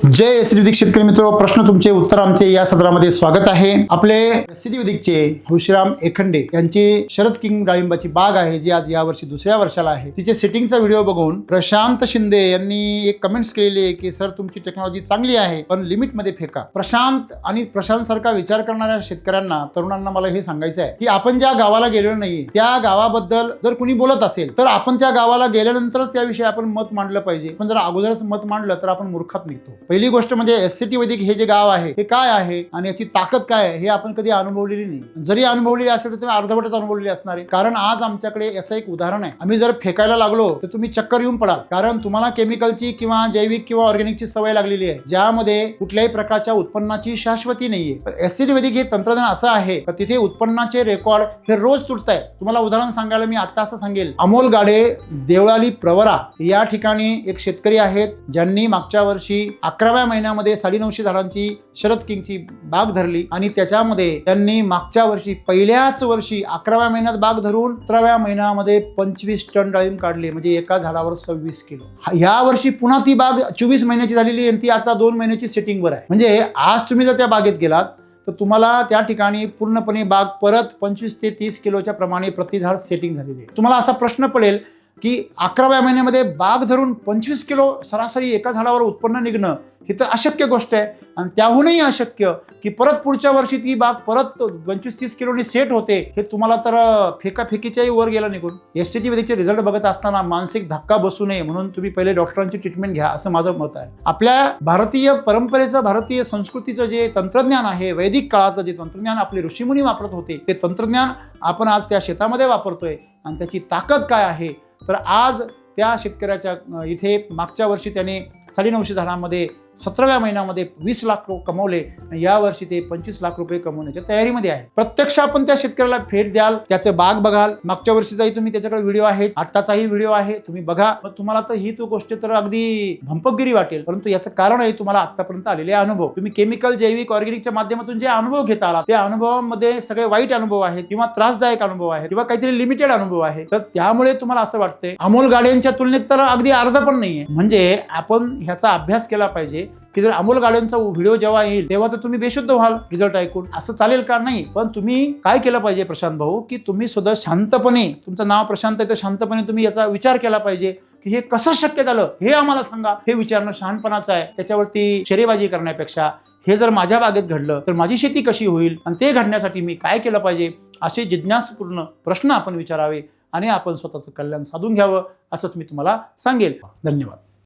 जय एससीटी वैदिक शेतकरी मित्र, प्रश्न तुमचे उत्तर आमचे या सत्रामध्ये स्वागत आहे। आपले एससीटी वैदिकचे हुशिराम एखंडे यांची शरद किंग डाळिंबाची बाग आहे जी आज यावर्षी दुसऱ्या वर्षाला आहे। तिचे सेटिंगचा व्हिडिओ बघून प्रशांत शिंदे यांनी एक कमेंट्स केलेली आहे की सर तुमची टेक्नॉलॉजी चांगली आहे पण लिमिट मध्ये फेका। प्रशांत सारखा विचार करणाऱ्या शेतकऱ्यांना तरुणांना मला हे सांगायचं आहे की आपण ज्या गावाला गेलेलो नाही त्या गावाबद्दल जर कुणी बोलत असेल तर आपण त्या गावाला गेल्यानंतरच त्याविषयी आपण मत मांडलं पाहिजे। पण जर अगोदरच मत मांडलं तर आपण मूर्खात निघतो। पहिली गोष्ट म्हणजे एससीटी वैदिक हे जे गाव आहे हे काय आहे आणि याची ताकद काय आहे हे आपण कधी अनुभवलेली नाही। जरी अनुभवलेली असेल तर तुम्ही अर्धवटच अनुभवलेली असणार आहे। कारण आज आमच्याकडे असं एक उदाहरण आहे, आम्ही जर फेकायला लागलो तर तुम्ही चक्कर येऊन पडाल, कारण तुम्हाला केमिकलची किंवा जैविक किंवा ऑर्गॅनिकची सवय लागलेली आहे ज्यामध्ये कुठल्याही प्रकारच्या उत्पन्नाची शाश्वती नाहीये। एससीटी वैदिक हे तंत्रज्ञान असं आहे की तिथे उत्पन्नाचे रेकॉर्ड हे रोज तुटतायत। तुम्हाला उदाहरण सांगायला मी आता असं सांगेल, अमोल गाडे देवळाली प्रवरा या ठिकाणी एक शेतकरी आहेत ज्यांनी मागच्या वर्षी 11व्या महिन्यामध्ये 950 झाडांची शरद किंगची बाग धरली आणि त्याच्यामध्ये त्यांनी मागच्या वर्षी पहिल्याच वर्षी 11व्या महिन्यात बाग धरून 17व्या महिन्यामध्ये 25 टन डाळिंब काढले, म्हणजे एका झाडावर 26 किलो। या वर्षी पुन्हा ती बाग 24 महिन्याची झालेली आणि ती आता 2 महिन्याची सेटिंगवर आहे। म्हणजे आज तुम्ही जर त्या बागेत गेलात तर तुम्हाला त्या ठिकाणी पूर्णपणे बाग परत 25 ते 30 किलोच्या प्रमाणे प्रति झाड सेटिंग झालेली आहे। तुम्हाला असा प्रश्न पडेल की 11व्या महिन्यामध्ये बाग धरून 25 किलो सरासरी एका झाडावर उत्पन्न निघणं ही तर अशक्य गोष्ट आहे, आणि त्याहूनही अशक्य की परत पुढच्या वर्षी ती बाग परत 25-30 किलोनी सेट होते, हे तुम्हाला तर फेकाफेकीच्याही वर गेला निघून। एससीटी वैदिकचे रिझल्ट बघत असताना मानसिक धक्का बसू नये म्हणून तुम्ही पहिले डॉक्टरांची ट्रीटमेंट घ्या असं माझं मत आहे। आपल्या भारतीय परंपरेचं, भारतीय संस्कृतीचं जे तंत्रज्ञान आहे, वैदिक काळातलं जे तंत्रज्ञान आपले ऋषीमुनी वापरत होते ते तंत्रज्ञान आपण आज त्या शेतामध्ये वापरतोय, आणि त्याची ताकद काय आहे तर आज त्या शेतकऱ्याच्या इथे मागच्या वर्षी त्याने 950 झाडांमध्ये 17व्या महिन्यामध्ये 20 लाख कमवले, या वर्षी ते 25 लाख रुपये कमवण्याच्या तयारीमध्ये आहे। प्रत्यक्ष आपण त्या शेतकऱ्याला भेट द्याल, त्याचे बाग बघाल, मागच्या वर्षीचाही तुम्ही त्याच्याकडे व्हिडिओ आहे, आत्ताचाही व्हिडिओ आहे, तुम्ही बघा। मग तुम्हाला तर ही तो गोष्ट तर अगदी भंपकगिरी वाटेल, परंतु याचं कारण आहे तुम्हाला आतापर्यंत आलेले अनुभव। तुम्ही केमिकल, जैविक, ऑर्गॅनिकच्या माध्यमातून जे अनुभव घेता आला त्या अनुभवामध्ये सगळे वाईट अनुभव आहेत किंवा त्रासदायक अनुभव आहेत किंवा काहीतरी लिमिटेड अनुभव आहे, तर त्यामुळे तुम्हाला असं वाटतंय अमोल गाड्यांच्या तुलनेत तर अगदी अर्ध पण नाहीये। म्हणजे आपण ह्याचा अभ्यास केला पाहिजे की जर अमोल गाड्यांचा व्हिडिओ जेव्हा येईल तेव्हा तर तुम्ही बेशुद्ध व्हाल रिझल्ट ऐकून, असं चालेल का? नाही। पण तुम्ही काय केलं पाहिजे प्रशांत भाऊ की तुम्ही सुद्धा शांतपणे, तुमचं नाव प्रशांत आहे तर शांतपणे तुम्ही याचा विचार केला पाहिजे की हे कसं शक्य झालं हे आम्हाला सांगा। हे विचारणं शहाणपणाचं आहे, त्याच्यावरती शेरेबाजी करण्यापेक्षा हे जर माझ्या बागेत घडलं तर माझी शेती कशी होईल आणि ते घडण्यासाठी मी काय केलं पाहिजे असे जिज्ञासूपूर्ण प्रश्न आपण विचारावे आणि आपण स्वतःचं कल्याण साधून घ्यावं असंच मी तुम्हाला सांगेल। धन्यवाद।